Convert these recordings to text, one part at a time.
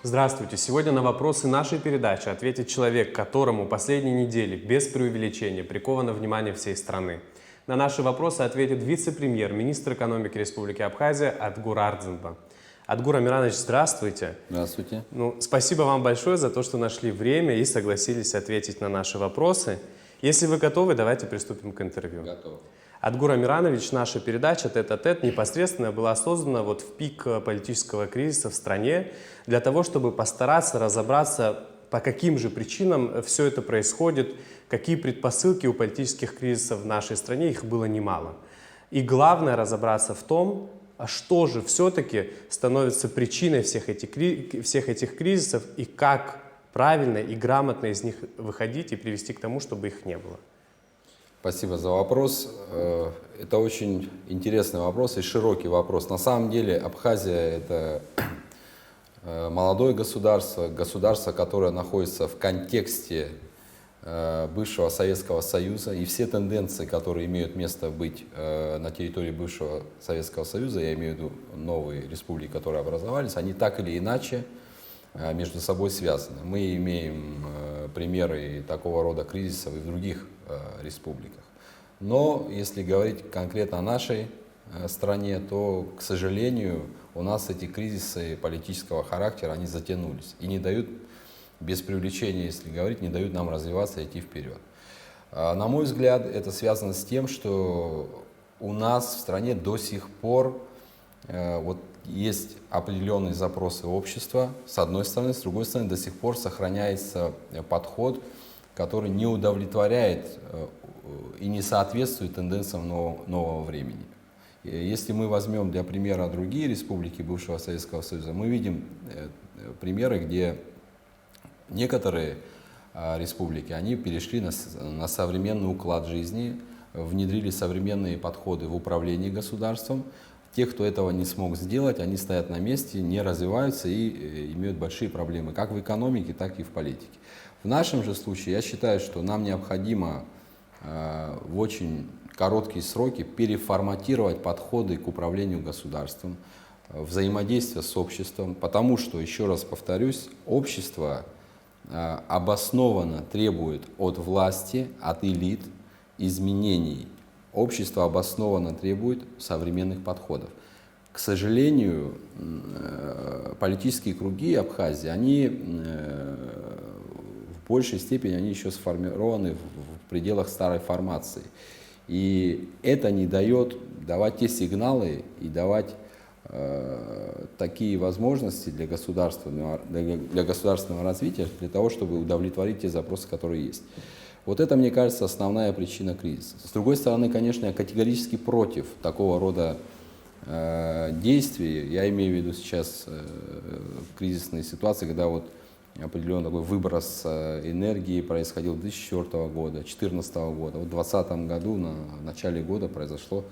Здравствуйте! Сегодня на вопросы нашей передачи ответит человек, которому последние недели без преувеличения приковано внимание всей страны. На наши вопросы ответит вице-премьер, министр экономики Республики Абхазия Адгур Ардзинба. Адгур Амиранович, здравствуйте! Здравствуйте! Спасибо вам большое за то, что нашли время и согласились ответить на наши вопросы. Если вы готовы, давайте приступим к интервью. Готов. Адгур Амиранович, наша передача «Тет-а-тет» непосредственно была создана в пик политического кризиса в стране для того, чтобы постараться разобраться, по каким же причинам все это происходит, какие предпосылки у политических кризисов в нашей стране, их было немало. И главное разобраться в том, а что же все-таки становится причиной всех этих кризисов и как правильно и грамотно из них выходить и привести к тому, чтобы их не было. Спасибо за вопрос. Это очень интересный вопрос и широкий вопрос. На самом деле Абхазия — это молодое государство, государство, которое находится в контексте бывшего Советского Союза, и все тенденции, которые имеют место быть на территории бывшего Советского Союза, я имею в виду новые республики, которые образовались, они так или иначе между собой связаны. Мы имеем примеры такого рода кризисов и в других республиках. Но если говорить конкретно о нашей стране, то, к сожалению, у нас эти кризисы политического характера, они затянулись и не дают, без привлечения, если говорить, не дают нам развиваться и идти вперед. На мой взгляд, это связано с тем, что у нас в стране до сих пор есть определенные запросы общества, с одной стороны, с другой стороны, до сих пор сохраняется подход, который не удовлетворяет и не соответствует тенденциям нового времени. Если мы возьмем для примера другие республики бывшего Советского Союза, мы видим примеры, где некоторые республики, они перешли на современный уклад жизни, внедрили современные подходы в управлении государством. Те, кто этого не смог сделать, они стоят на месте, не развиваются и имеют большие проблемы как в экономике, так и в политике. В нашем же случае я считаю, что нам необходимо в очень короткие сроки переформатировать подходы к управлению государством, взаимодействие с обществом, потому что, еще раз повторюсь, общество обоснованно требует от власти, от элит изменений. Общество обоснованно требует современных подходов. К сожалению, политические круги Абхазии, они в большей степени они еще сформированы в пределах старой формации. И это не дает давать те сигналы и давать такие возможности для государственного развития, для того, чтобы удовлетворить те запросы, которые есть. Вот это, мне кажется, основная причина кризиса. С другой стороны, конечно, я категорически против такого рода действий. Я имею в виду сейчас кризисные ситуации, когда вот определенный такой выброс энергии происходил 2004 года, 2014 года. Вот в 2020 году, в начале года, произошло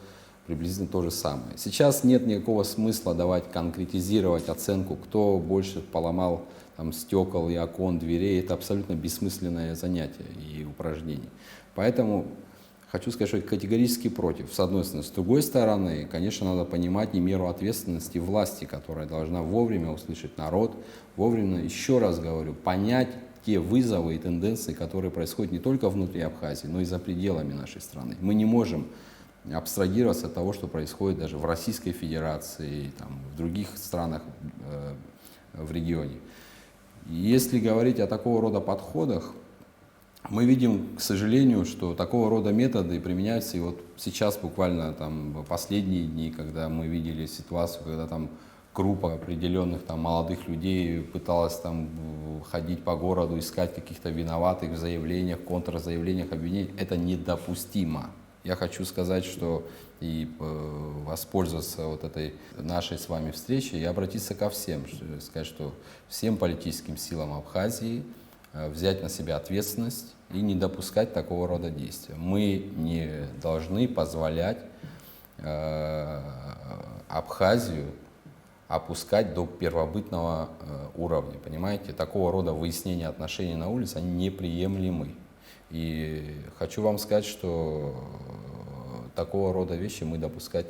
приблизительно то же самое. Сейчас нет никакого смысла давать, конкретизировать оценку, кто больше поломал там стекол и окон, дверей. Это абсолютно бессмысленное занятие и упражнение. Поэтому хочу сказать, что я категорически против, с одной стороны. С другой стороны, конечно, надо понимать и меру ответственности власти, которая должна вовремя услышать народ, вовремя, еще раз говорю, понять те вызовы и тенденции, которые происходят не только внутри Абхазии, но и за пределами нашей страны. Мы не можем абстрагироваться от того, что происходит даже в Российской Федерации, там, в других странах в регионе. Если говорить о такого рода подходах, мы видим, к сожалению, что такого рода методы применяются и вот сейчас буквально там последние дни, когда мы видели ситуацию, когда там группа определенных там молодых людей пыталась там ходить по городу, искать каких-то виноватых в заявлениях, контрзаявлениях, обвинений. Это недопустимо. Я хочу сказать, что и воспользоваться вот этой нашей с вами встречей и обратиться ко всем, сказать, что всем политическим силам Абхазии взять на себя ответственность и не допускать такого рода действия. Мы не должны позволять Абхазию опускать до первобытного уровня. Понимаете, такого рода выяснения отношений на улице, они неприемлемы. И хочу вам сказать, что такого рода вещи мы допускать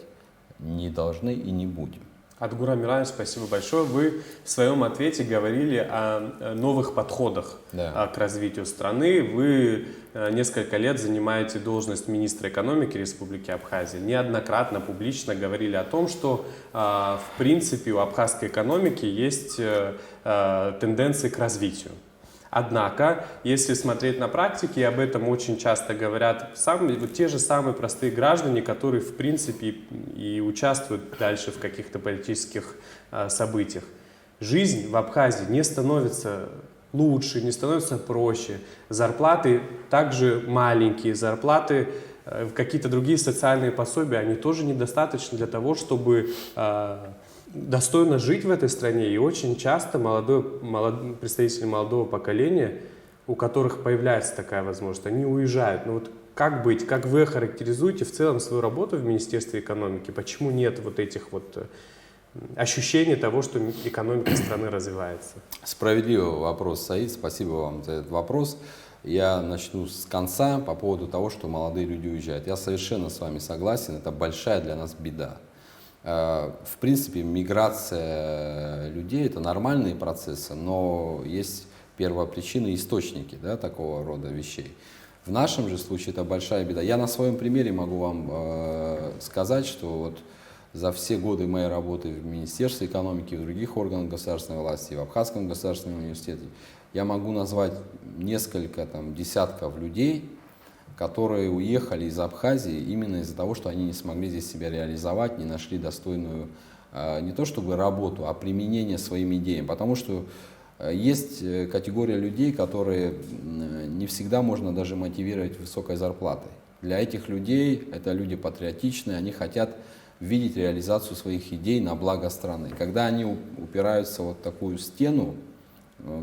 не должны и не будем. Адгур Амирович, спасибо большое. Вы в своем ответе говорили о новых подходах Да. к развитию страны. Вы несколько лет занимаете должность министра экономики Республики Абхазия. Неоднократно публично говорили о том, что в принципе у абхазской экономики есть тенденции к развитию. Однако, если смотреть на практике, и об этом очень часто говорят вот те же самые простые граждане, которые в принципе и участвуют дальше в каких-то политических событиях. Жизнь в Абхазии не становится лучше, не становится проще. Зарплаты также маленькие, зарплаты, какие-то другие социальные пособия, они тоже недостаточны для того, чтобы достойно жить в этой стране. И очень часто представители молодого поколения, у которых появляется такая возможность, они уезжают. Но вот как быть? Как вы характеризуете в целом свою работу в Министерстве экономики? Почему нет вот этих вот ощущений того, что экономика страны развивается? Справедливый вопрос, Саид. Спасибо вам за этот вопрос. Я начну с конца по поводу того, что молодые люди уезжают. Я совершенно с вами согласен. Это большая для нас беда. В принципе, миграция людей – это нормальные процессы, но есть первопричины и источники, да, такого рода вещей. В нашем же случае это большая беда. Я на своем примере могу вам сказать, что вот за все годы моей работы в Министерстве экономики, в других органах государственной власти, в Абхазском государственном университете, я могу назвать несколько десятков людей, которые уехали из Абхазии именно из-за того, что они не смогли здесь себя реализовать, не нашли достойную не то чтобы работу, а применение своим идеям. Потому что есть категория людей, которые не всегда можно даже мотивировать высокой зарплатой. Для этих людей, это люди патриотичные, они хотят видеть реализацию своих идей на благо страны. Когда они упираются в вот такую стену,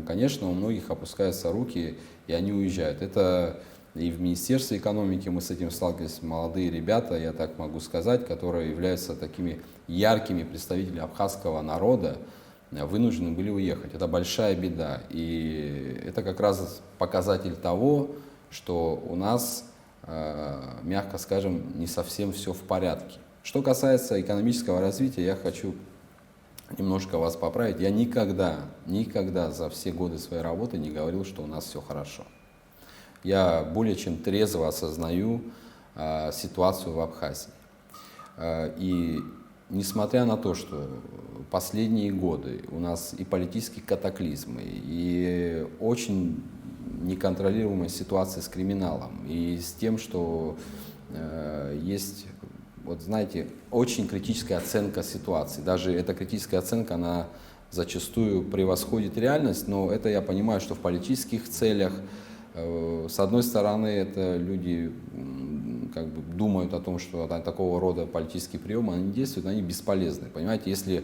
конечно, у многих опускаются руки, и они уезжают. Это и в Министерстве экономики мы с этим сталкивались, молодые ребята, я так могу сказать, которые являются такими яркими представителями абхазского народа, вынуждены были уехать. Это большая беда. И это как раз показатель того, что у нас, мягко скажем, не совсем все в порядке. Что касается экономического развития, я хочу немножко вас поправить. Я никогда за все годы своей работы не говорил, что у нас все хорошо. Я более чем трезво осознаю ситуацию в Абхазии. И несмотря на то, что последние годы у нас и политические катаклизмы, и очень неконтролируемая ситуация с криминалом, и с тем, что есть, вот знаете, очень критическая оценка ситуации. Даже эта критическая оценка, она зачастую превосходит реальность, но это я понимаю, что в политических целях, с одной стороны, это люди как бы думают о том, что такого рода политические приемы, они действуют, но они бесполезны. Понимаете, если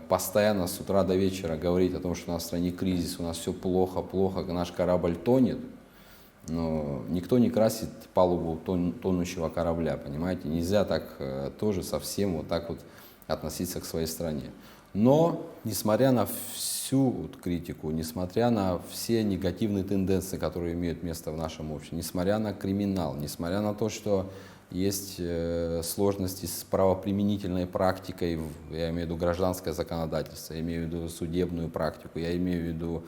постоянно с утра до вечера говорить о том, что у нас в стране кризис, у нас все плохо, наш корабль тонет, но никто не красит палубу тонущего корабля, понимаете? Нельзя так тоже совсем вот так вот относиться к своей стране. Но, несмотря на всю критику, несмотря на все негативные тенденции, которые имеют место в нашем обществе, несмотря на криминал, несмотря на то, что есть сложности с правоприменительной практикой, я имею в виду гражданское законодательство, я имею в виду судебную практику, я имею в виду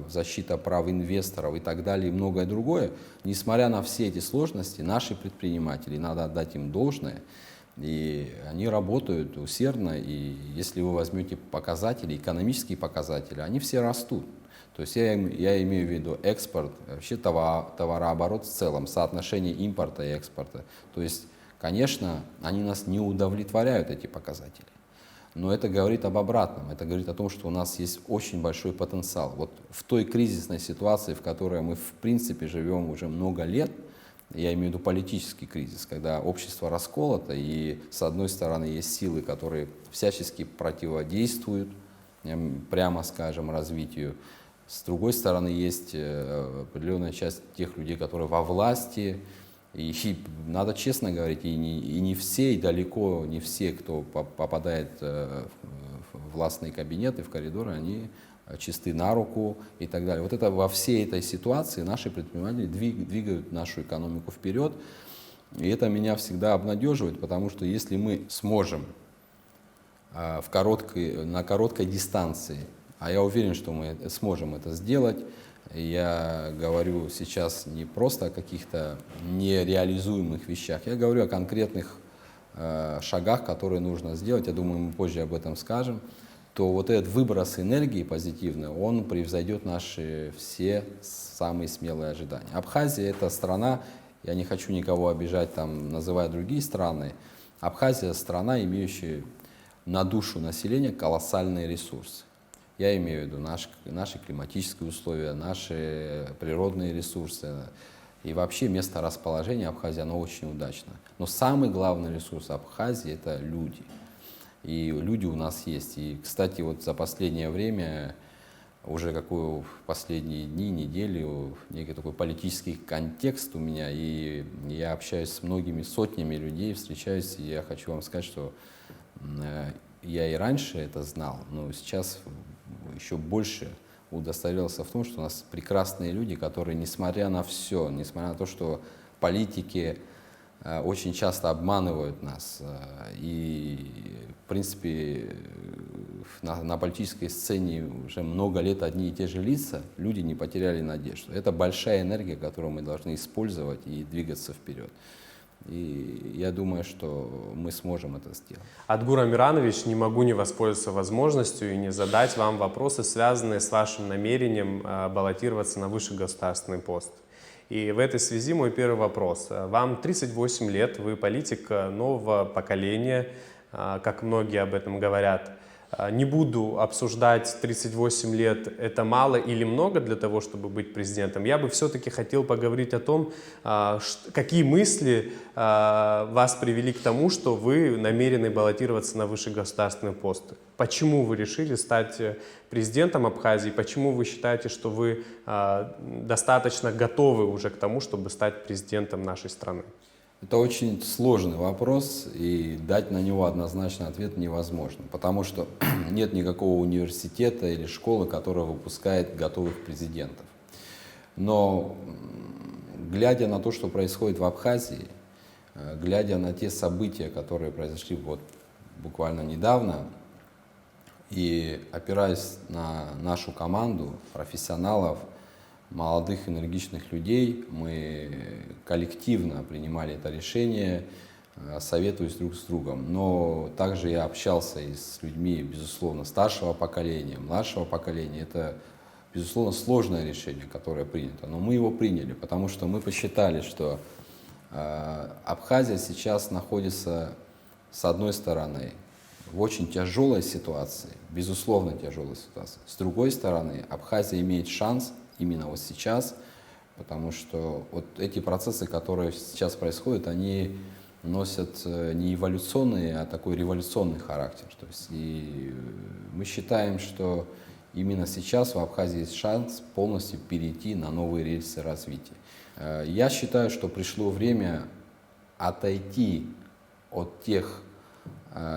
защита прав инвесторов и так далее, и многое другое, несмотря на все эти сложности, наши предприниматели, надо отдать им должное, и они работают усердно, и если вы возьмете показатели, экономические показатели, они все растут. То есть я имею в виду экспорт, вообще товарооборот в целом, соотношение импорта и экспорта. То есть, конечно, они нас не удовлетворяют, эти показатели. Но это говорит об обратном, это говорит о том, что у нас есть очень большой потенциал. Вот в той кризисной ситуации, в которой мы в принципе живем уже много лет, я имею в виду политический кризис, когда общество расколото, и с одной стороны есть силы, которые всячески противодействуют, прямо скажем, развитию, с другой стороны есть определенная часть тех людей, которые во власти, и надо честно говорить, и не все, и далеко не все, кто попадает в властные кабинеты, в коридоры, они чисты на руку и так далее. Вот это во всей этой ситуации наши предприниматели двигают нашу экономику вперед. И это меня всегда обнадеживает, потому что если мы сможем на короткой дистанции. А я уверен, что мы сможем это сделать. Я говорю сейчас не просто о каких-то нереализуемых вещах, я говорю о конкретных шагах, которые нужно сделать. Я думаю, мы позже об этом скажем. То вот этот выброс энергии позитивный, он превзойдет наши все самые смелые ожидания. Абхазия — это страна, я не хочу никого обижать, там, называя другие страны. Абхазия — страна, имеющая на душу населения колоссальные ресурсы. Я имею в виду наши климатические условия, наши природные ресурсы. И вообще место расположения Абхазии, оно очень удачно. Но самый главный ресурс Абхазии — это люди. И люди у нас есть. И, кстати, вот за последнее время, уже какой последние дни, недели, некий такой политический контекст у меня, и я общаюсь с многими сотнями людей, встречаюсь, и я хочу вам сказать, что я и раньше это знал, но сейчас еще больше удостоверился в том, что у нас прекрасные люди, которые, несмотря на все, несмотря на то, что политики очень часто обманывают нас, и, в принципе, на политической сцене уже много лет одни и те же лица, люди не потеряли надежду. Это большая энергия, которую мы должны использовать и двигаться вперед. И я думаю, что мы сможем это сделать. Адгур Амиранович, не могу не воспользоваться возможностью и не задать вам вопросы, связанные с вашим намерением баллотироваться на высший государственный пост. И в этой связи мой первый вопрос. Вам 38 лет, вы политик нового поколения, как многие об этом говорят. Не буду обсуждать 38 лет, это мало или много для того, чтобы быть президентом. Я бы все-таки хотел поговорить о том, какие мысли вас привели к тому, что вы намерены баллотироваться на высший государственный пост. Почему вы решили стать президентом Абхазии? Почему вы считаете, что вы достаточно готовы уже к тому, чтобы стать президентом нашей страны? Это очень сложный вопрос, и дать на него однозначный ответ невозможно, потому что нет никакого университета или школы, которая выпускает готовых президентов. Но глядя на то, что происходит в Абхазии, глядя на те события, которые произошли вот буквально недавно, и опираясь на нашу команду профессионалов, молодых энергичных людей, мы коллективно принимали это решение, советуясь друг с другом. Но также я общался и с людьми, безусловно, старшего поколения, младшего поколения. Это, безусловно, сложное решение, которое принято. Но мы его приняли, потому что мы посчитали, что Абхазия сейчас находится, с одной стороны, в очень тяжелой ситуации, безусловно, тяжелой ситуации. С другой стороны, Абхазия имеет шанс именно вот сейчас, потому что вот эти процессы, которые сейчас происходят, они носят не эволюционный, а такой революционный характер. То есть, и мы считаем, что именно сейчас в Абхазии есть шанс полностью перейти на новые рельсы развития. Я считаю, что пришло время отойти от тех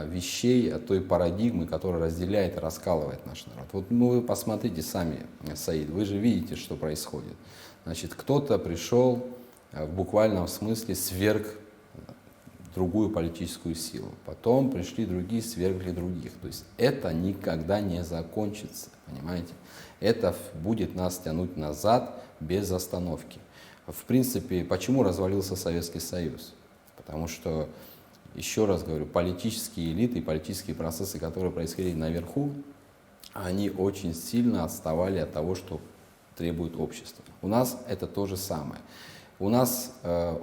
вещей, от той парадигмы, которая разделяет и раскалывает наш народ. Вот вы посмотрите сами, Саид, вы же видите, что происходит. Значит, кто-то пришел в буквальном смысле сверг другую политическую силу. Потом пришли другие, свергли других. То есть это никогда не закончится, понимаете? Это будет нас тянуть назад без остановки. В принципе, почему развалился Советский Союз? Потому что, еще раз говорю, политические элиты и политические процессы, которые происходили наверху, они очень сильно отставали от того, что требует общество. У нас это то же самое. У нас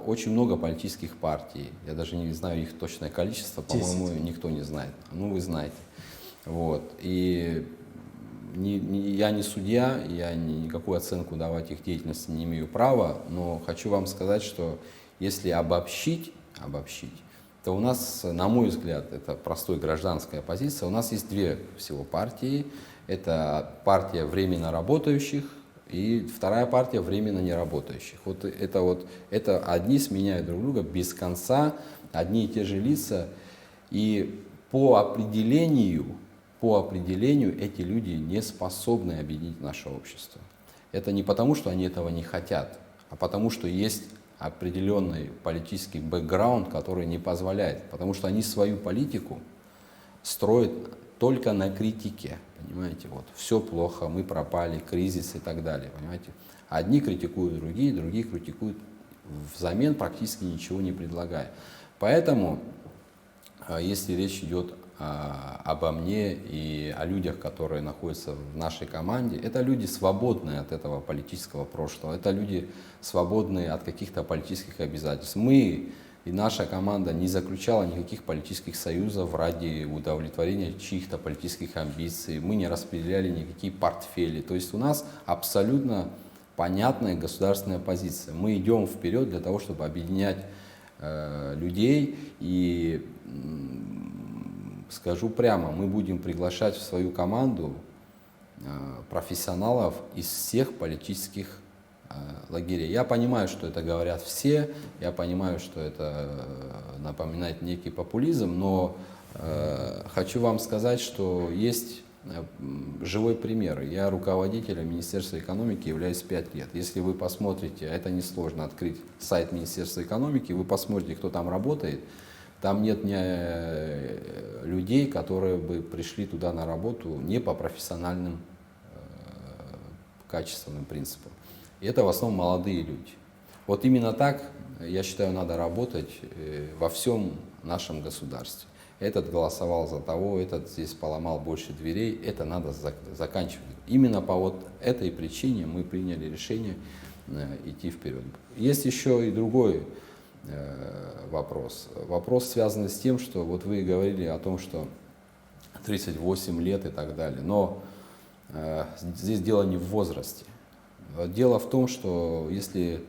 очень много политических партий, я даже не знаю их точное количество, по-моему, никто не знает. Ну, вы знаете. Вот. И я не судья, я никакую оценку давать их деятельности не имею права, но хочу вам сказать, что если обобщить, то у нас, на мой взгляд, это простой гражданская позиция, у нас есть две всего партии. Это партия временно работающих и вторая партия временно неработающих. Это одни сменяют друг друга без конца, одни и те же лица. И по определению эти люди не способны объединить наше общество. Это не потому, что они этого не хотят, а потому, что есть определенный политический бэкграунд, который не позволяет. Потому что они свою политику строит только на критике, понимаете, вот, все плохо, мы пропали, кризис и так далее, понимаете. Одни критикуют другие, другие критикуют взамен, практически ничего не предлагая. Поэтому, если речь идет обо мне и о людях, которые находятся в нашей команде, это люди свободные от этого политического прошлого, это люди свободные от каких-то политических обязательств. Мы и наша команда не заключала никаких политических союзов ради удовлетворения чьих-то политических амбиций, мы не распределяли никакие портфели. То есть у нас абсолютно понятная государственная позиция. Мы идем вперед для того, чтобы объединять людей и скажу прямо, мы будем приглашать в свою команду профессионалов из всех политических лагерей. Я понимаю, что это говорят все, я понимаю, что это напоминает некий популизм, но хочу вам сказать, что есть живой пример. Я руководителем Министерства экономики являюсь 5 лет. Если вы посмотрите, это несложно открыть сайт Министерства экономики, вы посмотрите, кто там работает, там нет людей, которые бы пришли туда на работу не по профессиональным качественным принципам. И это в основном молодые люди. Вот именно так, я считаю, надо работать во всем нашем государстве. Этот голосовал за того, этот здесь поломал больше дверей, это надо заканчивать. Именно по вот этой причине мы приняли решение идти вперед. Есть еще и другой вопрос. Вопрос связан с тем, что вот вы говорили о том, что 38 лет и так далее. Но здесь дело не в возрасте. Дело в том, что если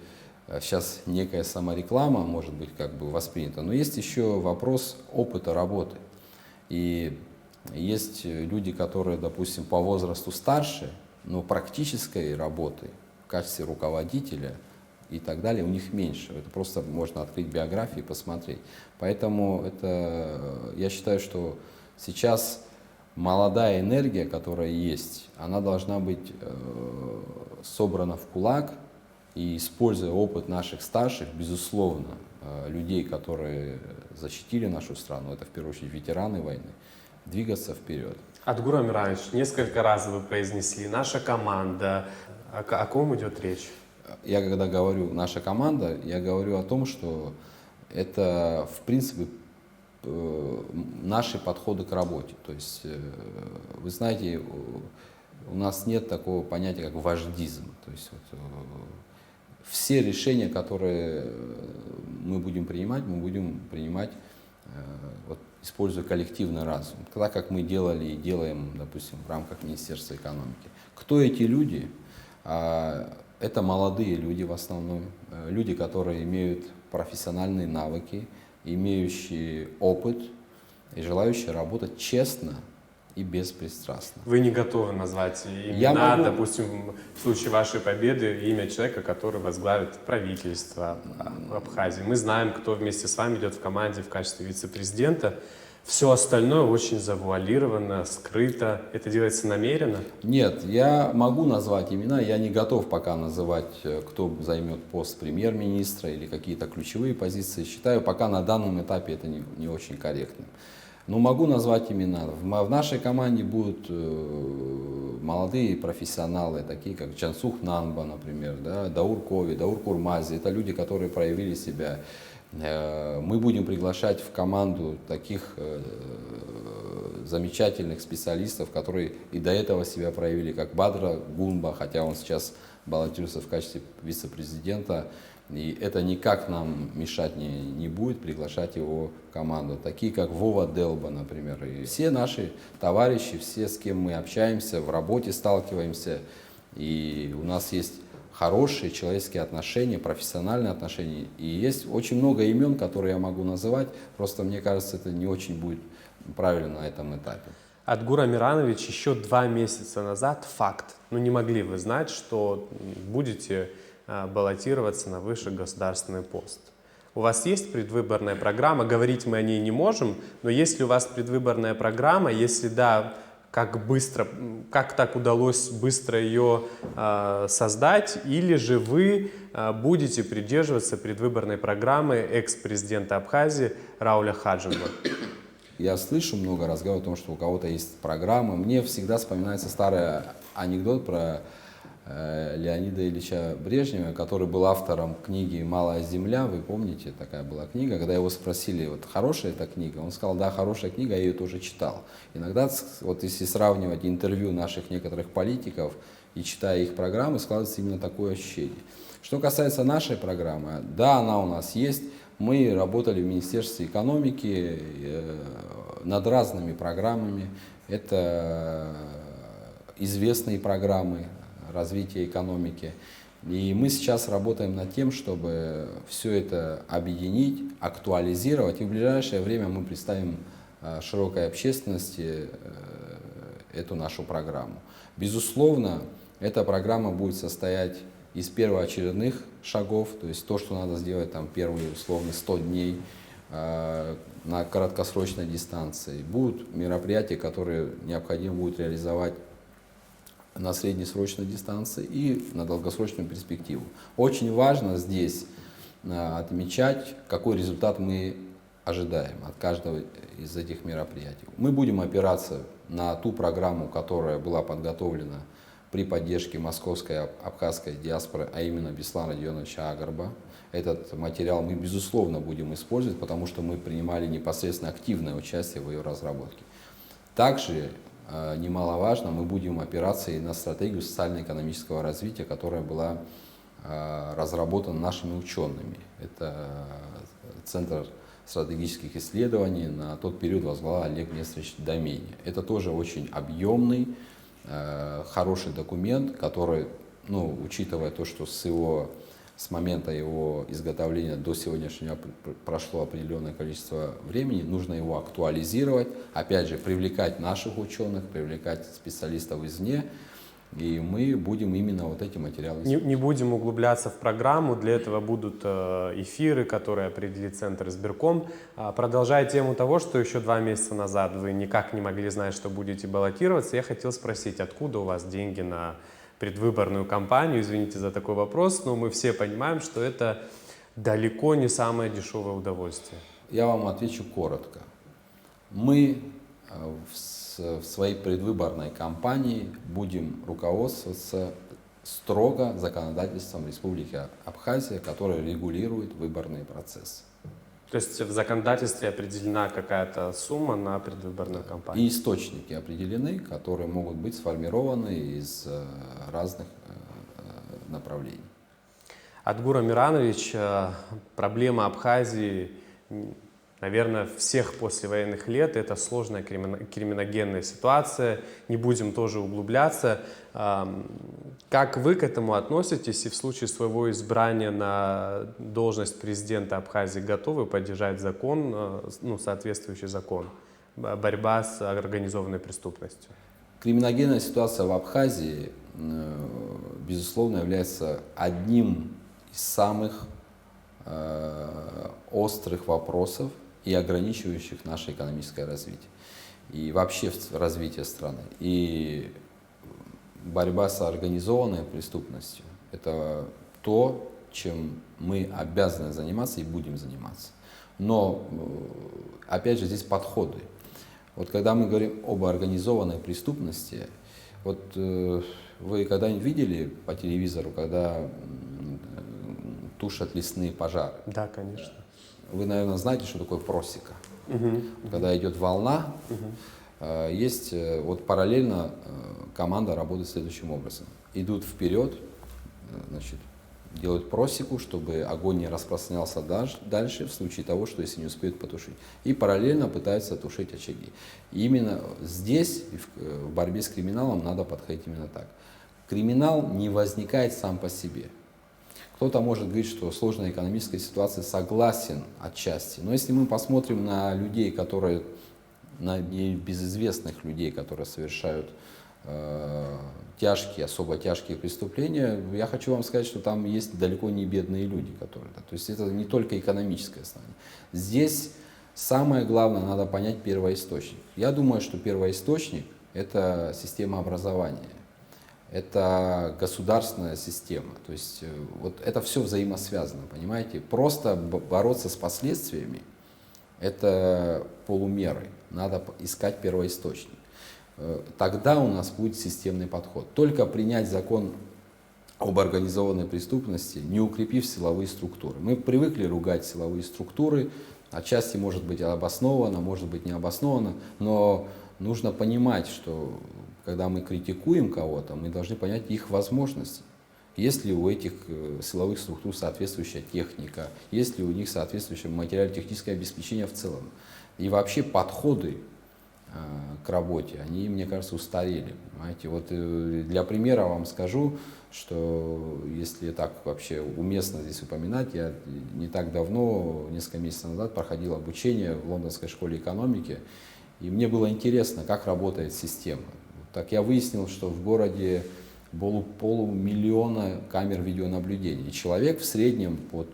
сейчас некая самореклама может быть как бы воспринята, но есть еще вопрос опыта работы. И есть люди, которые, допустим, по возрасту старше, но практической работы в качестве руководителя и так далее у них меньше. Это просто можно открыть биографии и посмотреть. Поэтому я считаю, что сейчас молодая энергия, которая есть, она должна быть собрана в кулак, и используя опыт наших старших, безусловно, людей, которые защитили нашу страну, это в первую очередь ветераны войны, двигаться вперед. Адгур Амирович, несколько раз вы произнесли «наша команда». О ком идет речь? Я когда говорю «наша команда», я говорю о том, что это, в принципе, наши подходы к работе. То есть, вы знаете, у нас нет такого понятия, как вождизм. То есть, все решения, которые мы будем принимать, используя коллективный разум. Так как мы делали и делаем, допустим, в рамках Министерства экономики. Кто эти люди? Это молодые люди в основном, люди, которые имеют профессиональные навыки, имеющие опыт и желающие работать честно и беспристрастно. Вы не готовы назвать имена, допустим, в случае вашей победы, имя человека, который возглавит правительство Абхазии. Мы знаем, кто вместе с вами идет в команде в качестве вице-президента. Все остальное очень завуалировано, скрыто. Это делается намеренно? Нет, я могу назвать имена, я не готов пока называть, кто займет пост премьер-министра или какие-то ключевые позиции. Считаю, пока на данном этапе это не очень корректно. Но могу назвать имена. В нашей команде будут молодые профессионалы, такие как Чансух Нанба, например, да, Даур Кови, Даур Курмази. Это люди, которые проявили себя. Мы будем приглашать в команду таких замечательных специалистов, которые и до этого себя проявили, как Бадра Гунба, хотя он сейчас баллотируется в качестве вице-президента. И это никак нам мешать не будет приглашать его в команду. Такие как Вова Делба, например. И все наши товарищи, все, с кем мы общаемся, в работе сталкиваемся. И у нас есть хорошие человеческие отношения, профессиональные отношения. И есть очень много имен, которые я могу называть. Просто мне кажется, это не очень будет правильно на этом этапе. Адгур Амирович, еще 2 месяца назад факт. Не могли вы знать, что будете баллотироваться на высший государственный пост. У вас есть предвыборная программа? Говорить мы о ней не можем, но есть ли у вас предвыборная программа? Если да, как так удалось быстро ее создать? Или же вы будете придерживаться предвыборной программы экс-президента Абхазии Рауля Хаджимова? я слышу много разговоров о том, что у кого-то есть программа. Мне всегда вспоминается старый анекдот про Леонида Ильича Брежнева, который был автором книги «Малая земля». Вы помните, такая была книга. Когда его спросили, вот хорошая эта книга, он сказал, да, хорошая книга, я ее тоже читал. Иногда, вот если сравнивать интервью наших некоторых политиков и читая их программы, складывается именно такое ощущение. Что касается нашей программы, да, она у нас есть. Мы работали в Министерстве экономики над разными программами. Это известные программы развития экономики. И мы сейчас работаем над тем, чтобы все это объединить, актуализировать. И в ближайшее время мы представим широкой общественности эту нашу программу. Безусловно, эта программа будет состоять из первоочередных шагов, то есть то, что надо сделать там первые условно 100 дней на краткосрочной дистанции. Будут мероприятия, которые необходимо будет реализовать на среднесрочной дистанции и на долгосрочную перспективу. Очень важно здесь отмечать, какой результат мы ожидаем от каждого из этих мероприятий. Мы будем опираться на ту программу, которая была подготовлена при поддержке московской абхазской диаспоры, а именно Беслана Родионовича Агарба. Этот материал мы, безусловно, будем использовать, потому что мы принимали непосредственно активное участие в ее разработке. Также немаловажно, мы будем опираться и на стратегию социально-экономического развития, которая была разработана нашими учеными. Это Центр стратегических исследований, на тот период возглавлял Олег Несторович Домени. Это тоже очень объемный, хороший документ, который, учитывая то, что с момента его изготовления до сегодняшнего прошло определенное количество времени, нужно его актуализировать, опять же, привлекать наших ученых, привлекать специалистов извне, и мы будем именно вот эти материалы использовать. Не будем углубляться в программу, для этого будут эфиры, которые определит Центр избирком. Продолжая тему того, что еще 2 месяца назад вы никак не могли знать, что будете баллотироваться, я хотел спросить, откуда у вас деньги на предвыборную кампанию? Извините за такой вопрос, но мы все понимаем, что это далеко не самое дешевое удовольствие. Я вам отвечу коротко. Мы в своей предвыборной кампании будем руководствоваться строго законодательством Республики Абхазия, которое регулирует выборный процесс. То есть в законодательстве определена какая-то сумма на предвыборную кампанию? И источники определены, которые могут быть сформированы из разных направлений. Адгур Амиранович, проблема Абхазии, наверное, всех послевоенных лет, это сложная криминогенная ситуация, не будем тоже углубляться. Как вы к этому относитесь и в случае своего избрания на должность президента Абхазии готовы поддержать закон, соответствующий закон, борьба с организованной преступностью? Криминогенная ситуация в Абхазии, безусловно, является одним из самых острых вопросов и ограничивающих наше экономическое развитие. И вообще развитие страны. И борьба с организованной преступностью – это то, чем мы обязаны заниматься и будем заниматься. Но, опять же, здесь подходы. Вот когда мы говорим об организованной преступности, вот вы когда-нибудь видели по телевизору, когда тушат лесные пожары? Да, конечно. Вы, наверное, знаете, что такое просека. Угу. Когда идет волна, есть вот параллельно команда работает следующим образом. Идут вперед, значит, делают просеку, чтобы огонь не распространялся дальше, в случае того, что если не успеют потушить. И параллельно пытаются тушить очаги. И именно здесь, в борьбе с криминалом, надо подходить именно так. Криминал не возникает сам по себе. Кто-то может говорить, что сложная экономическая ситуация, согласен отчасти. Но если мы посмотрим на людей, на безызвестных людей, которые совершают особо тяжкие преступления, я хочу вам сказать, что там есть далеко не бедные люди, которые. То есть это не только экономическое основание. Здесь самое главное, надо понять первоисточник. Я думаю, что первоисточник – это система образования. Это государственная система. То есть вот это все взаимосвязано, понимаете? Просто бороться с последствиями это полумеры. Надо искать первоисточник. Тогда у нас будет системный подход. Только принять закон об организованной преступности, не укрепив силовые структуры. Мы привыкли ругать силовые структуры, отчасти может быть обоснованно, может быть не обоснованно, но нужно понимать, что когда мы критикуем кого-то, мы должны понять их возможности. Есть ли у этих силовых структур соответствующая техника, есть ли у них соответствующее материально-техническое обеспечение в целом. И вообще подходы к работе, они, мне кажется, устарели. Понимаете? Вот для примера вам скажу, что если так вообще уместно здесь упоминать, я не так давно, несколько месяцев назад, проходил обучение в Лондонской школе экономики, и мне было интересно, как работает система. Так я выяснил, что в городе полумиллиона камер видеонаблюдения, и человек в среднем под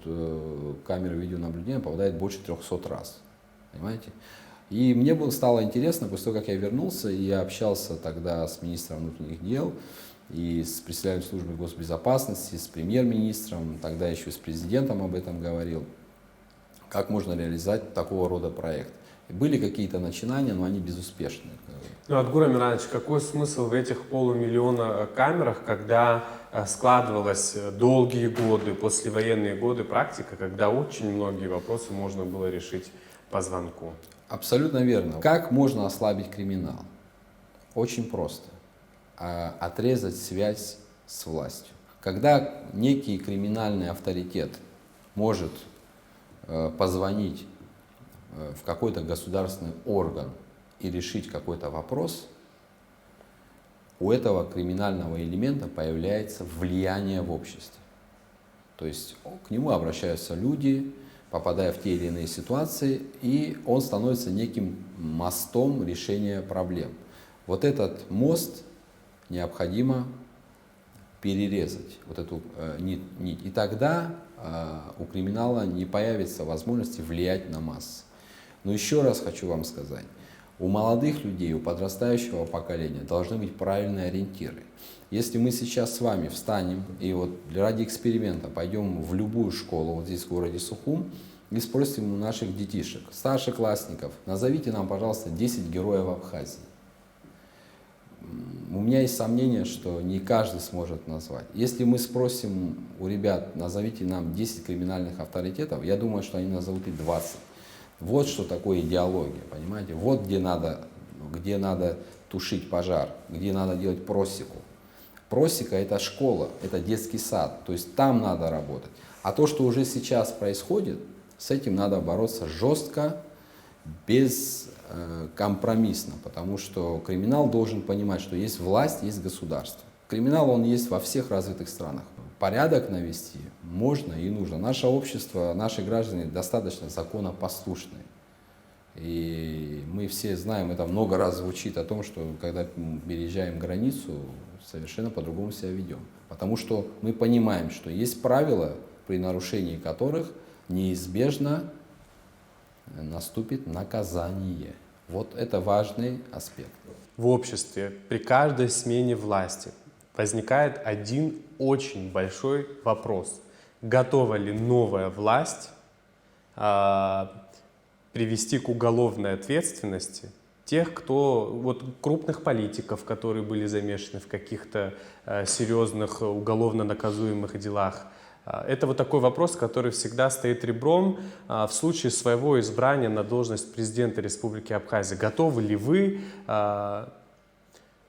камеру видеонаблюдения попадает больше 300 раз. Понимаете? И мне стало интересно, после того, как я вернулся, и я общался тогда с министром внутренних дел, и с председателем службы госбезопасности, с премьер-министром, тогда еще с президентом об этом говорил, как можно реализовать такого рода проект. И были какие-то начинания, но они безуспешны. Ну, Адгур Амиранович, какой смысл в этих полумиллиона камерах, когда складывалась долгие годы, послевоенные годы практика, когда очень многие вопросы можно было решить по звонку? Абсолютно верно. Как можно ослабить криминал? Очень просто. Отрезать связь с властью. Когда некий криминальный авторитет может позвонить в какой-то государственный орган и решить какой-то вопрос, у этого криминального элемента появляется влияние в обществе. То есть к нему обращаются люди, попадая в те или иные ситуации, и он становится неким мостом решения проблем. Вот этот мост необходимо перерезать, вот эту нить. И тогда у криминала не появится возможности влиять на массы. Но еще раз хочу вам сказать, у молодых людей, у подрастающего поколения должны быть правильные ориентиры. Если мы сейчас с вами встанем и вот ради эксперимента пойдем в любую школу, вот здесь в городе Сухум, и спросим у наших детишек, старшеклассников, назовите нам, пожалуйста, 10 героев Абхазии. У меня есть сомнение, что не каждый сможет назвать. Если мы спросим у ребят, назовите нам 10 криминальных авторитетов, я думаю, что они назовут и 20. Вот что такое идеология, понимаете? Вот где надо тушить пожар, где надо делать просеку. Просека — это школа, это детский сад, то есть там надо работать. А то, что уже сейчас происходит, с этим надо бороться жестко, бескомпромиссно, потому что криминал должен понимать, что есть власть, есть государство. Криминал, он есть во всех развитых странах. Порядок навести можно и нужно. Наше общество, наши граждане достаточно законопослушные. И мы все знаем, это много раз звучит о том, что когда мы переезжаем границу, совершенно по-другому себя ведем. Потому что мы понимаем, что есть правила, при нарушении которых неизбежно наступит наказание. Вот это важный аспект. В обществе при каждой смене власти возникает один очень большой вопрос. Готова ли новая власть привести к уголовной ответственности тех, крупных политиков, которые были замешаны в каких-то серьезных уголовно наказуемых делах? Это вот такой вопрос, который всегда стоит ребром в случае своего избрания на должность президента Республики Абхазия. Готовы ли вы,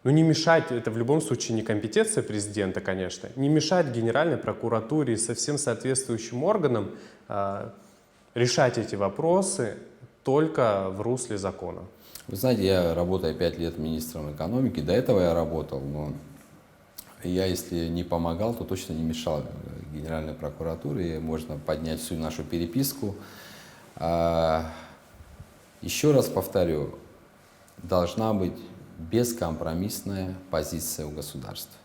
не мешать, это в любом случае не компетенция президента, конечно, не мешать Генеральной прокуратуре и со всем соответствующим органам решать эти вопросы только в русле закона? Вы знаете, я работаю 5 лет министром экономики, до этого я работал, но я, если не помогал, то точно не мешал Генеральной прокуратуре, можно поднять всю нашу переписку. Еще раз повторю, должна быть бескомпромиссная позиция у государства.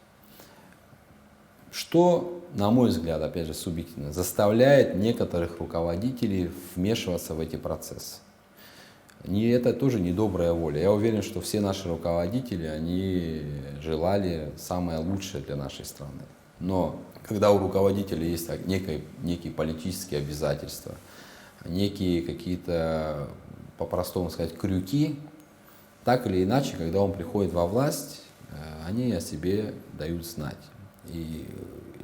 Что, на мой взгляд, опять же субъективно, заставляет некоторых руководителей вмешиваться в эти процессы? Это тоже не добрая воля. Я уверен, что все наши руководители, они желали самое лучшее для нашей страны. Но когда у руководителя есть некие политические обязательства, некие какие-то, по-простому сказать, крюки, так или иначе, когда он приходит во власть, они о себе дают знать. И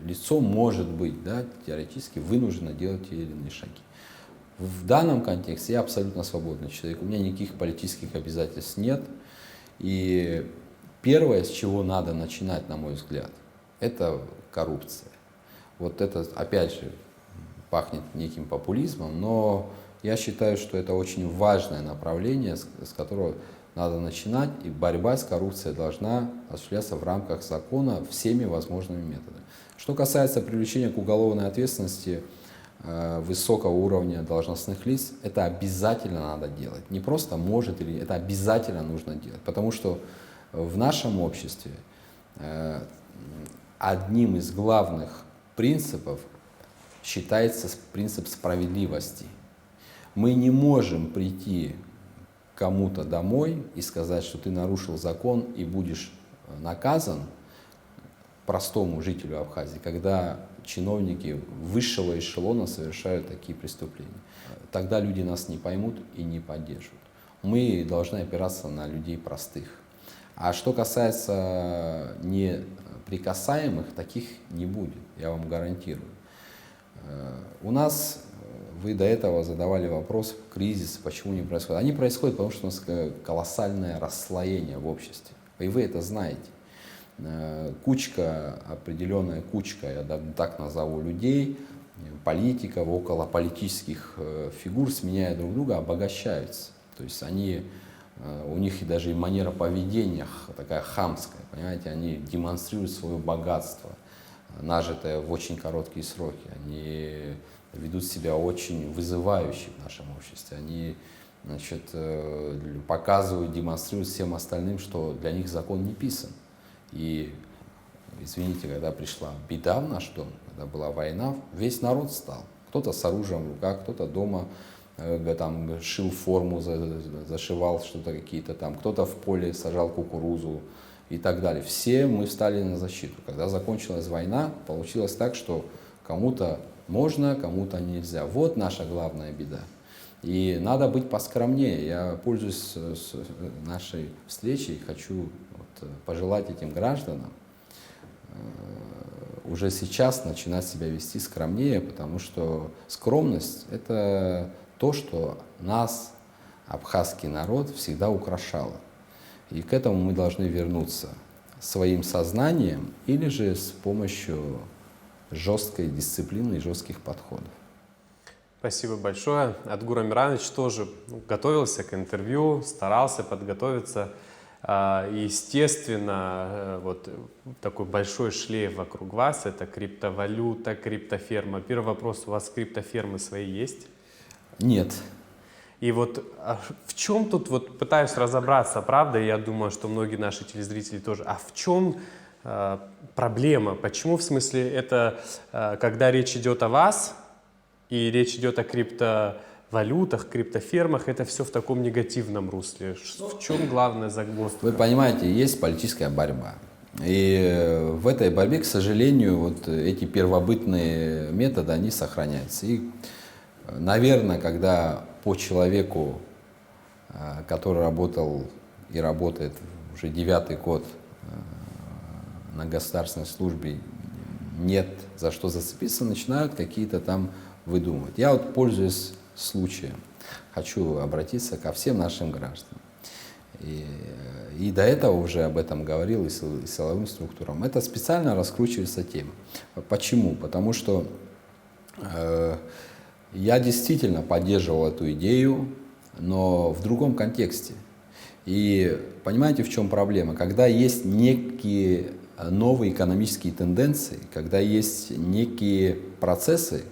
лицо может быть, да, теоретически вынуждено делать те или иные шаги. В данном контексте я абсолютно свободный человек, у меня никаких политических обязательств нет. И первое, с чего надо начинать, на мой взгляд, это коррупция. Вот это, опять же, пахнет неким популизмом, но я считаю, что это очень важное направление, с которого надо начинать, и борьба с коррупцией должна осуществляться в рамках закона всеми возможными методами. Что касается привлечения к уголовной ответственности высокого уровня должностных лиц, это обязательно надо делать. Не просто может или это обязательно нужно делать, потому что в нашем обществе одним из главных принципов считается принцип справедливости. Мы не можем прийти кому-то домой и сказать, что ты нарушил закон и будешь наказан, простому жителю Абхазии, когда чиновники высшего эшелона совершают такие преступления. Тогда люди нас не поймут и не поддержат. Мы должны опираться на людей простых. А что касается неприкасаемых, таких не будет, я вам гарантирую. У нас, вы до этого задавали вопрос, кризис, почему не происходит. Они происходят, потому что у нас колоссальное расслоение в обществе. И вы это знаете. Кучка, определенная кучка, я так назову, людей, политиков, около политических фигур, сменяя друг друга, обогащаются. То есть у них даже и манера поведения такая хамская, понимаете, они демонстрируют свое богатство, нажитое в очень короткие сроки. Они ведут себя очень вызывающе в нашем обществе. Они, значит, показывают, демонстрируют всем остальным, что для них закон не писан. И, извините, когда пришла беда в наш дом, когда была война, весь народ встал. Кто-то с оружием в руках, кто-то дома там шил форму, зашивал что-то какие-то там, кто-то в поле сажал кукурузу и так далее. Все мы встали на защиту. Когда закончилась война, получилось так, что кому-то можно, кому-то нельзя. Вот наша главная беда. И надо быть поскромнее. Я, пользуясь нашей встречей, хочу пожелать этим гражданам уже сейчас начинать себя вести скромнее, потому что скромность — это то, что нас, абхазский народ, всегда украшало. И к этому мы должны вернуться своим сознанием или же с помощью жесткой дисциплины и жестких подходов. Спасибо большое. Адгур Амирович тоже готовился к интервью, старался подготовиться. Естественно, вот такой большой шлейф вокруг вас — это криптовалюта, криптоферма. Первый вопрос: у вас криптофермы свои есть? Нет. И вот в чем тут, вот пытаюсь разобраться, правда, я думаю, что многие наши телезрители тоже, а в чем проблема? Почему, в смысле, это когда речь идет о вас и речь идет о криптовалютах, криптофермах, это все в таком негативном русле? В чем главная загвоздка? Вы понимаете, есть политическая борьба. И в этой борьбе, к сожалению, вот эти первобытные методы, они сохраняются. И, наверное, когда по человеку, который работал и работает уже 9-й год на государственной службе, нет за что зацепиться, начинают какие-то там выдумывать. Я вот, пользуясь случаем, хочу обратиться ко всем нашим гражданам. И до этого уже об этом говорил и силовым структурам. Это специально раскручивается тема. Почему? Потому что я действительно поддерживал эту идею, но в другом контексте. И понимаете, в чем проблема? Когда есть некие новые экономические тенденции, когда есть некие процессы,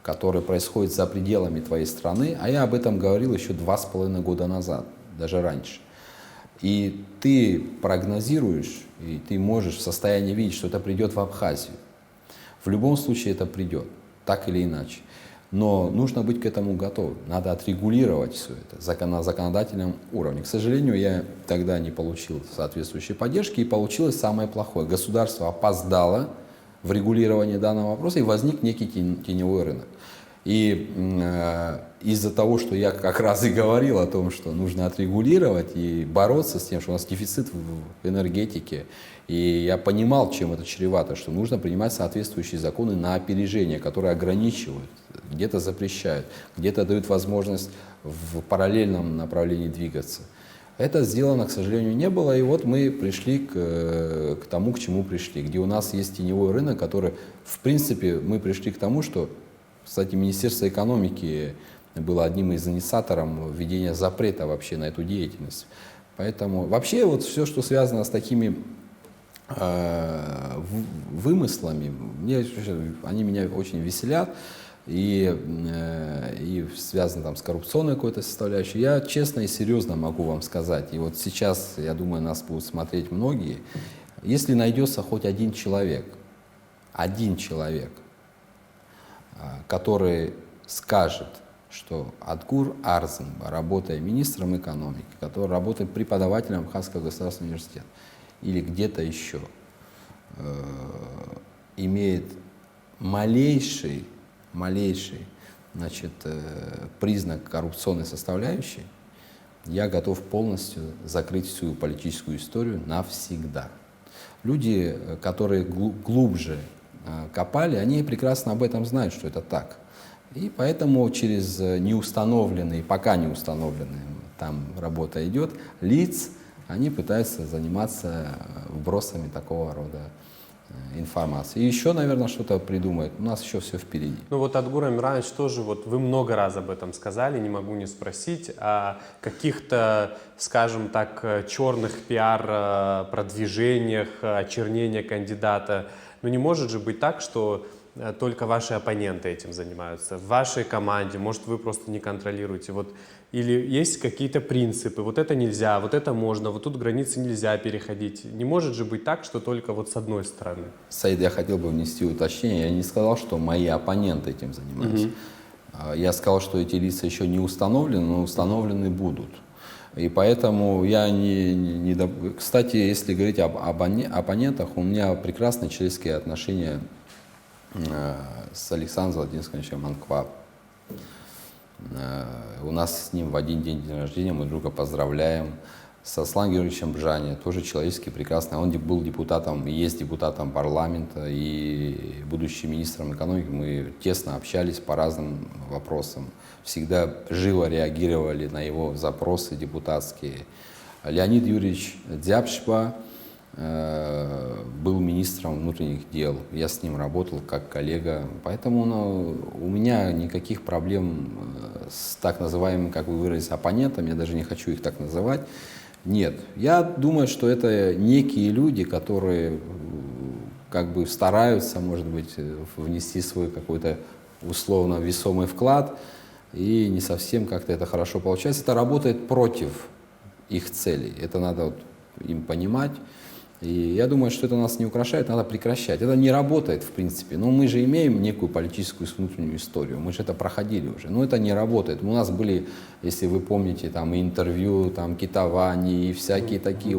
которые происходят за пределами твоей страны, а я об этом говорил еще 2,5 года назад, даже раньше. И ты прогнозируешь, и ты можешь в состоянии видеть, что это придет в Абхазию. В любом случае это придет, так или иначе. Но нужно быть к этому готовым. Надо отрегулировать все это на законодательном уровне. К сожалению, я тогда не получил соответствующей поддержки, и получилось самое плохое. Государство опоздало в регулировании данного вопроса, и возник некий теневой рынок. И из-за того, что я как раз и говорил о том, что нужно отрегулировать и бороться с тем, что у нас дефицит в энергетике, и я понимал, чем это чревато, что нужно принимать соответствующие законы на опережение, которые ограничивают, где-то запрещают, где-то дают возможность в параллельном направлении двигаться. Это сделано, к сожалению, не было, и вот мы пришли к тому, к чему пришли, где у нас есть теневой рынок, который, в принципе, мы пришли к тому, что, кстати, Министерство экономики было одним из инициаторов введения запрета вообще на эту деятельность. Поэтому вообще вот все, что связано с такими вымыслами, они меня очень веселят. И связано там с коррупционной какой-то составляющей. Я честно и серьезно могу вам сказать, и вот сейчас, я думаю, нас будут смотреть многие, если найдется хоть один человек, который скажет, что Адгур Арзанба, работая министром экономики, который работает преподавателем Абхазского государственного университета или где-то еще, имеет малейший, значит, признак коррупционной составляющей, я готов полностью закрыть всю политическую историю навсегда. Люди, которые глубже копали, они прекрасно об этом знают, что это так. И поэтому через неустановленные, пока не установленные, там работа идет, лиц, они пытаются заниматься вбросами такого рода информации. И еще, наверное, что-то придумают. У нас еще все впереди. Ну вот Адгур Амирович тоже, вот вы много раз об этом сказали, не могу не спросить, о каких-то, скажем так, черных пиар-продвижениях, очернения кандидата. Но не может же быть так, что только ваши оппоненты этим занимаются. В вашей команде, может, вы просто не контролируете. Вот, или есть какие-то принципы, вот это нельзя, вот это можно, вот тут границы нельзя переходить. Не может же быть так, что только вот с одной стороны. Саид, я хотел бы внести уточнение. Я не сказал, что мои оппоненты этим занимаются. Я сказал, что эти лица еще не установлены, но установлены будут. И поэтому я Кстати, если говорить об оппонентах, у меня прекрасные человеческие отношения с Александром Владимировичем Анква. У нас с ним в один день рождения, мы друга поздравляем. С Асланом Георгиевичем Бжани, тоже человечески прекрасно. Он был депутатом, есть депутатом парламента и будучи министром экономики, мы тесно общались по разным вопросам. Всегда живо реагировали на его запросы депутатские. Леонид Юрьевич Дзябшба был министром внутренних дел. Я с ним работал как коллега. Поэтому у меня никаких проблем с так называемыми, как вы выразились, оппонентами, я даже не хочу их так называть, нет. Я думаю, что это некие люди, которые как бы стараются, может быть, внести свой какой-то условно весомый вклад, и не совсем как-то это хорошо получается. Это работает против их целей. Это надо вот им понимать. И я думаю, что это нас не украшает, надо прекращать. Это не работает, в принципе. Но мы же имеем некую политическую внутреннюю историю. Мы же это проходили уже. Но это не работает. У нас были, если вы помните, там и интервью, там Китавани, и всякие такие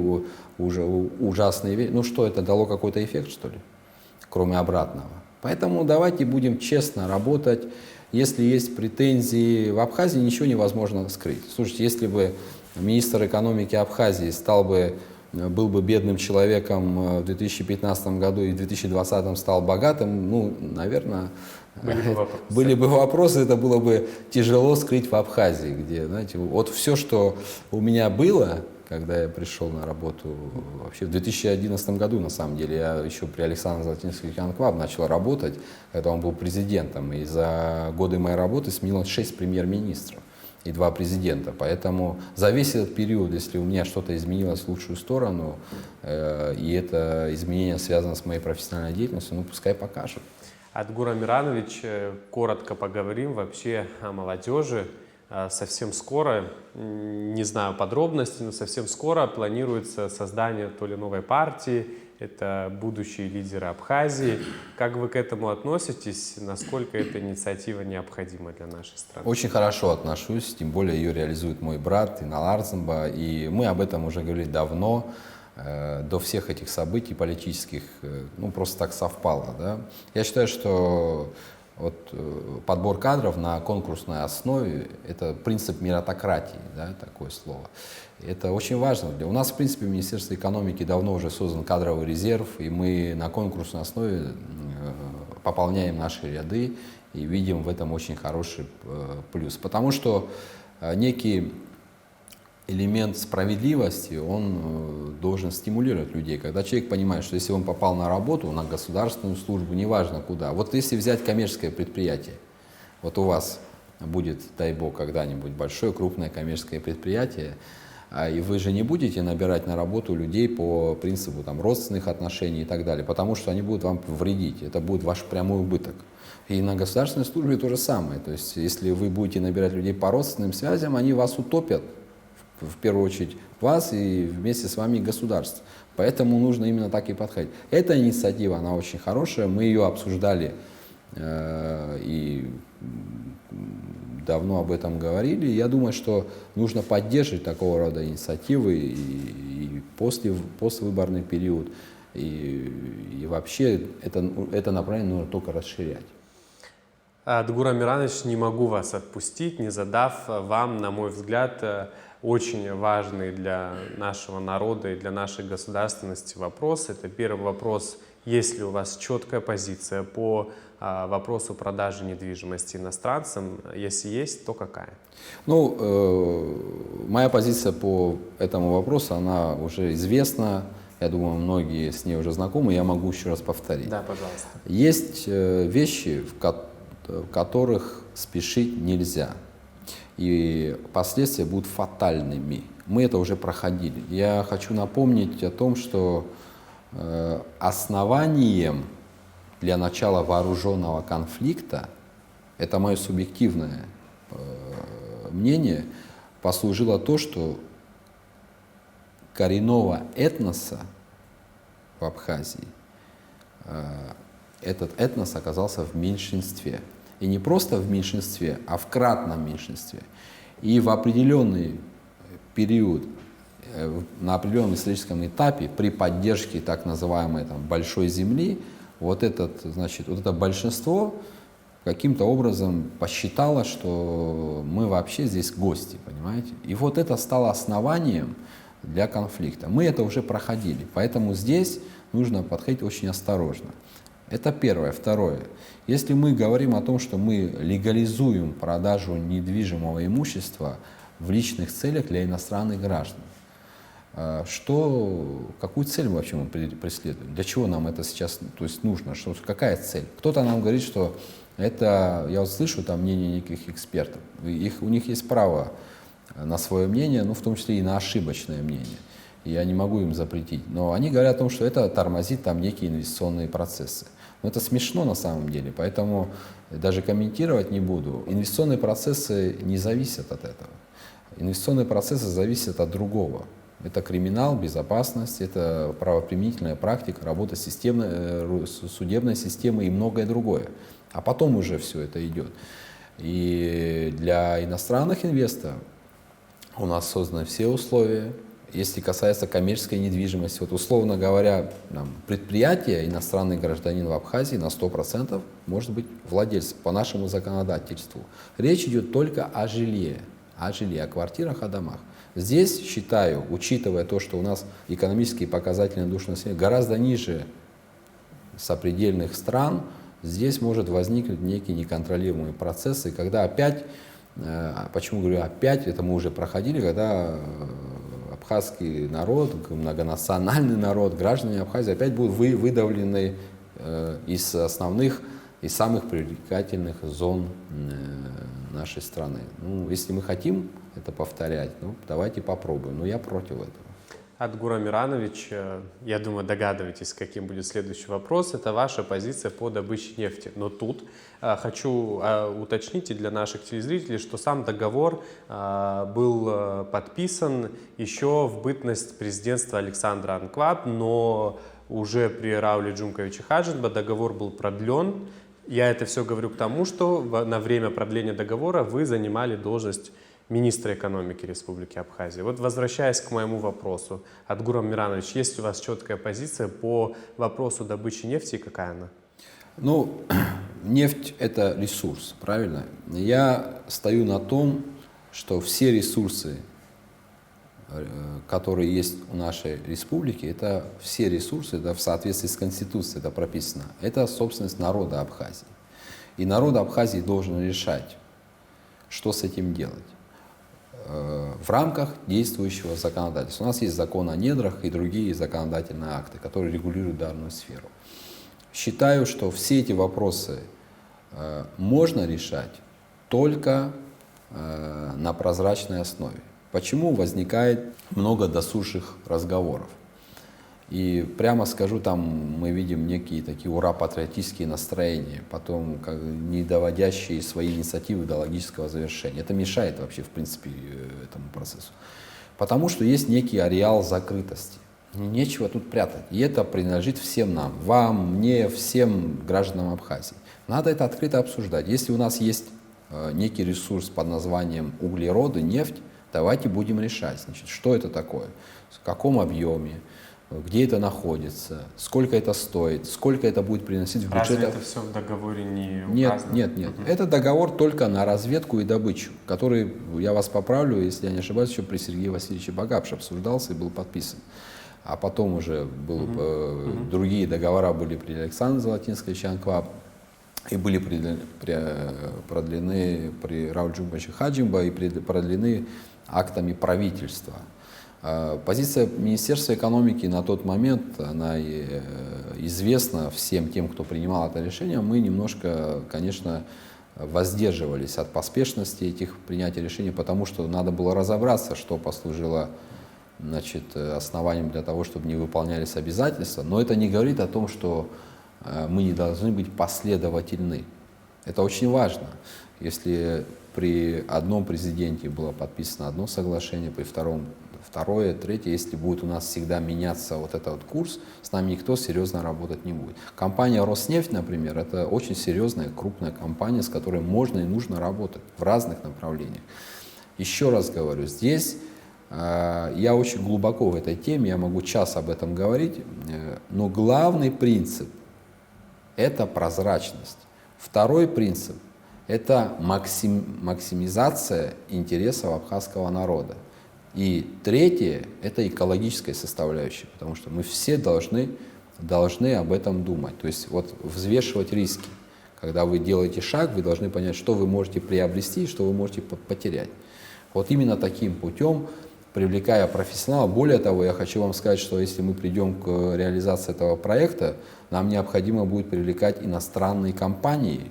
уже ужасные вещи. Ну что, это дало какой-то эффект, что ли? Кроме обратного. Поэтому давайте будем честно работать. Если есть претензии в Абхазии, ничего невозможно скрыть. Слушайте, если бы министр экономики Абхазии был бы бедным человеком в 2015 году и в 2020 стал богатым, ну, наверное, были бы вопросы, это было бы тяжело скрыть в Абхазии, где, знаете, вот все, что у меня было, когда я пришел на работу, вообще в 2011 году, на самом деле, я еще при Александре Золотинском Анкваб начал работать, когда он был президентом, и за годы моей работы сменилось 6 премьер-министров и 2 президента. Поэтому за весь этот период, если у меня что-то изменилось в лучшую сторону, и это изменение связано с моей профессиональной деятельностью, ну пускай покажет. Адгур Амирович, коротко поговорим вообще о молодежи. Совсем скоро, не знаю подробностей, но совсем скоро планируется создание то ли новой партии, это будущие лидеры Абхазии. Как вы к этому относитесь? Насколько эта инициатива необходима для нашей страны? Очень хорошо отношусь, тем более ее реализует мой брат Инал Арзанба, и мы об этом уже говорили давно, до всех этих событий политических, ну просто так совпало. Да? Я считаю, что Вот подбор кадров на конкурсной основе – это принцип меритократии, да, такое слово. Это очень важно. У нас, в принципе, в Министерстве экономики давно уже создан кадровый резерв, и мы на конкурсной основе пополняем наши ряды и видим в этом очень хороший плюс. Потому что некий элемент справедливости, он должен стимулировать людей. Когда человек понимает, что если он попал на работу, на государственную службу, неважно куда. Вот если взять коммерческое предприятие, вот у вас будет, дай бог, когда-нибудь большое, крупное коммерческое предприятие, и вы же не будете набирать на работу людей по принципу там, родственных отношений и так далее, потому что они будут вам вредить, это будет ваш прямой убыток. И на государственной службе то же самое. То есть, если вы будете набирать людей по родственным связям, они вас утопят, в первую очередь вас и вместе с вами государство. Поэтому нужно именно так и подходить. Эта инициатива, она очень хорошая, мы ее обсуждали и давно об этом говорили. Я думаю, что нужно поддерживать такого рода инициативы и поствыборный период. И вообще это направление нужно только расширять. Адгур Амиранович, не могу вас отпустить, не задав вам, на мой взгляд, очень важный для нашего народа и для нашей государственности вопрос. Это первый вопрос: есть ли у вас четкая позиция по вопросу продажи недвижимости иностранцам? Если есть, то какая? Ну, моя позиция по этому вопросу, она уже известна. Я думаю, многие с ней уже знакомы, я могу еще раз повторить. Да, пожалуйста. Есть вещи, в которых спешить нельзя. И последствия будут фатальными. Мы это уже проходили. Я хочу напомнить о том, что основанием для начала вооруженного конфликта, это мое субъективное мнение, послужило то, что коренного этноса в Абхазии, этот этнос оказался в меньшинстве. И не просто в меньшинстве, а в кратном меньшинстве. И в определенный период, на определенном историческом этапе, при поддержке так называемой там, большой земли, вот это большинство каким-то образом посчитало, что мы вообще здесь гости, понимаете? И вот это стало основанием для конфликта. Мы это уже проходили, поэтому здесь нужно подходить очень осторожно. Это первое. Второе. Если мы говорим о том, что мы легализуем продажу недвижимого имущества в личных целях для иностранных граждан, какую цель вообще мы преследуем? Для чего нам это сейчас нужно? Какая цель? Кто-то нам говорит, что это, я вот слышу там мнение неких экспертов, у них есть право на свое мнение, в том числе и на ошибочное мнение. Я не могу им запретить. Но они говорят о том, что это тормозит там некие инвестиционные процессы. Но это смешно на самом деле, поэтому даже комментировать не буду. Инвестиционные процессы не зависят от этого. Инвестиционные процессы зависят от другого. Это криминал, безопасность, это правоприменительная практика, работа судебной системы и многое другое. А потом уже все это идет. И для иностранных инвесторов у нас созданы все условия. Если касается коммерческой недвижимости, вот условно говоря, предприятие, иностранный гражданин в Абхазии на 100% может быть владельцем по нашему законодательству. Речь идет только о жилье, о квартирах, о домах. Здесь, считаю, учитывая то, что у нас экономические показатели на душу населения гораздо ниже сопредельных стран, здесь может возникнуть некие неконтролируемые процессы, когда опять, почему говорю опять, это мы уже проходили, когда абхазский народ, многонациональный народ, граждане Абхазии опять будут выдавлены из самых привлекательных зон нашей страны. Если мы хотим это повторять, давайте попробуем, но я против этого. Адгур Амиранович, я думаю, догадываетесь, каким будет следующий вопрос. Это ваша позиция по добыче нефти. Но тут хочу уточнить и для наших телезрителей, что сам договор был подписан еще в бытность президентства Александра Анкваб, но уже при Рауле Джумковиче Хаджинба договор был продлен. Я это все говорю к тому, что на время продления договора вы занимали должность министра экономики Республики Абхазия. Вот возвращаясь к моему вопросу, Адгур Амиранович, есть у вас четкая позиция по вопросу добычи нефти и какая она? нефть – это ресурс, правильно? Я стою на том, что все ресурсы, которые есть у нашей республики, это все ресурсы, да, в соответствии с Конституцией это прописано, это собственность народа Абхазии. И народ Абхазии должен решать, что с этим делать в рамках действующего законодательства. У нас есть закон о недрах и другие законодательные акты, которые регулируют данную сферу. Считаю, что все эти вопросы можно решать только на прозрачной основе. Почему возникает много досужих разговоров? И прямо скажу, там мы видим некие такие ура-патриотические настроения, потом не доводящие свои инициативы до логического завершения. Это мешает вообще, в принципе, этому процессу. Потому что есть некий ареал закрытости. Нечего тут прятать. И это принадлежит всем нам, вам, мне, всем гражданам Абхазии. Надо это открыто обсуждать. Если у нас есть некий ресурс под названием углероды, нефть, давайте будем решать, значит, что это такое, в каком объеме, где это находится, сколько это стоит, сколько это будет приносить в бюджет. Разве это все в договоре не указано? Нет. Это договор только на разведку и добычу, который, я вас поправлю, если я не ошибаюсь, еще при Сергее Васильевиче Багапше обсуждался и был подписан. А потом уже другие договора были при Александре Золотинсковиче Анкваб и были продлены при Рауле Джумбовиче Хаджимба и продлены актами правительства. Позиция Министерства экономики на тот момент, она известна всем тем, кто принимал это решение. Мы немножко, конечно, воздерживались от поспешности этих принятия решений, потому что надо было разобраться, что послужило, значит, основанием для того, чтобы не выполнялись обязательства. Но это не говорит о том, что мы не должны быть последовательны. Это очень важно. Если при одном президенте было подписано одно соглашение, при втором второе, третье, если будет у нас всегда меняться вот этот вот курс, с нами никто серьезно работать не будет. Компания «Роснефть», например, это очень серьезная, крупная компания, с которой можно и нужно работать в разных направлениях. Еще раз говорю, здесь я очень глубоко в этой теме, я могу час об этом говорить, но главный принцип – это прозрачность. Второй принцип – это максимизация интересов абхазского народа. И третье – это экологическая составляющая, потому что мы все должны об этом думать, то есть вот взвешивать риски. Когда вы делаете шаг, вы должны понять, что вы можете приобрести и что вы можете потерять. Вот именно таким путем, привлекая профессионалов. Более того, я хочу вам сказать, что если мы придем к реализации этого проекта, нам необходимо будет привлекать иностранные компании.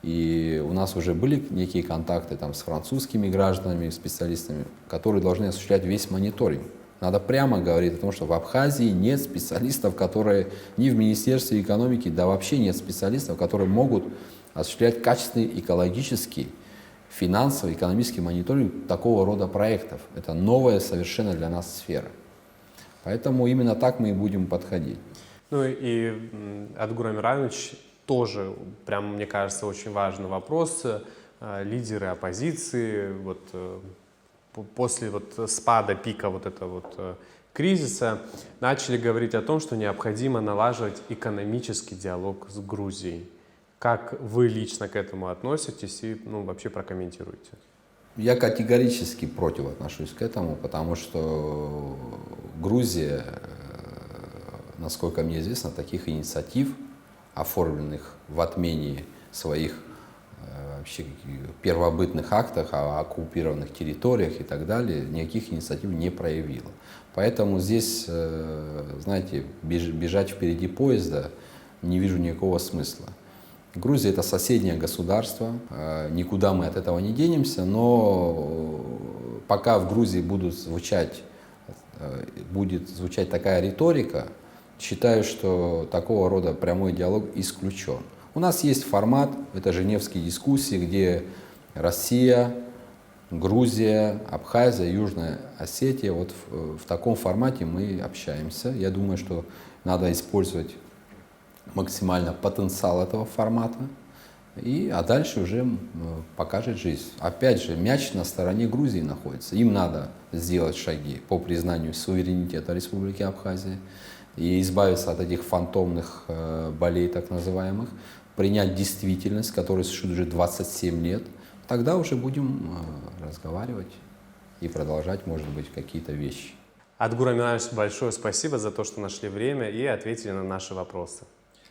И у нас уже были некие контакты там, с французскими гражданами, специалистами, которые должны осуществлять весь мониторинг. Надо прямо говорить о том, что в Абхазии нет специалистов, которые ни в Министерстве экономики, да вообще нет специалистов, которые могут осуществлять качественный экологический, финансовый, экономический мониторинг такого рода проектов. Это новая совершенно для нас сфера. Поэтому именно так мы и будем подходить. Ну и Адгур Амирович, тоже, прям, мне кажется, очень важный вопрос. Лидеры оппозиции вот, после вот спада, пика вот этого вот кризиса начали говорить о том, что необходимо налаживать экономический диалог с Грузией. Как вы лично к этому относитесь и вообще прокомментируйте? Я категорически против отношусь к этому, потому что Грузия, насколько мне известно, таких инициатив, оформленных в отмене своих вообще первобытных актах о оккупированных территориях и так далее, никаких инициатив не проявила. Поэтому здесь, знаете, бежать впереди поезда не вижу никакого смысла. Грузия – это соседнее государство, никуда мы от этого не денемся, но пока в Грузии будет звучать такая риторика, считаю, что такого рода прямой диалог исключен. У нас есть формат, это женевские дискуссии, где Россия, Грузия, Абхазия, Южная Осетия, вот в таком формате мы общаемся. Я думаю, что надо использовать максимально потенциал этого формата, а дальше уже покажет жизнь. Опять же, мяч на стороне Грузии находится. Им надо сделать шаги по признанию суверенитета Республики Абхазия и избавиться от этих фантомных болей, так называемых. принять действительность, которая существует уже 27 лет, тогда уже будем разговаривать и продолжать, может быть, какие-то вещи. Адгур Аминович, большое спасибо за то, что нашли время и ответили на наши вопросы.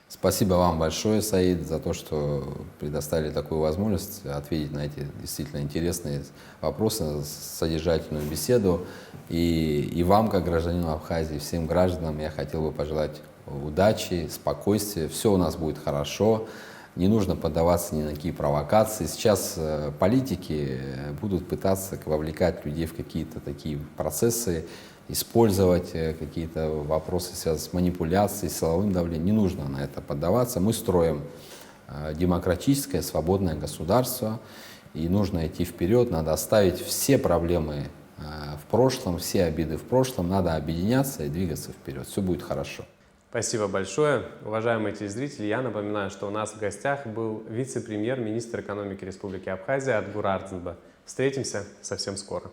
Спасибо вам большое, Саид, за то, что предоставили такую возможность ответить на эти действительно интересные вопросы, содержательную беседу. И вам, как гражданину Абхазии, всем гражданам я хотел бы пожелать удачи, спокойствия. Все у нас будет хорошо, не нужно поддаваться ни на какие провокации. Сейчас политики будут пытаться вовлекать людей в какие-то такие процессы, использовать какие-то вопросы, связанные с манипуляцией, силовым давлением. Не нужно на это поддаваться. Мы строим демократическое, свободное государство, и нужно идти вперед, надо оставить все проблемы в прошлом, все обиды в прошлом, надо объединяться и двигаться вперед. Все будет хорошо. Спасибо большое. Уважаемые телезрители, я напоминаю, что у нас в гостях был вице-премьер, министр экономики Республики Абхазия Адгур Ардзинба. Встретимся совсем скоро.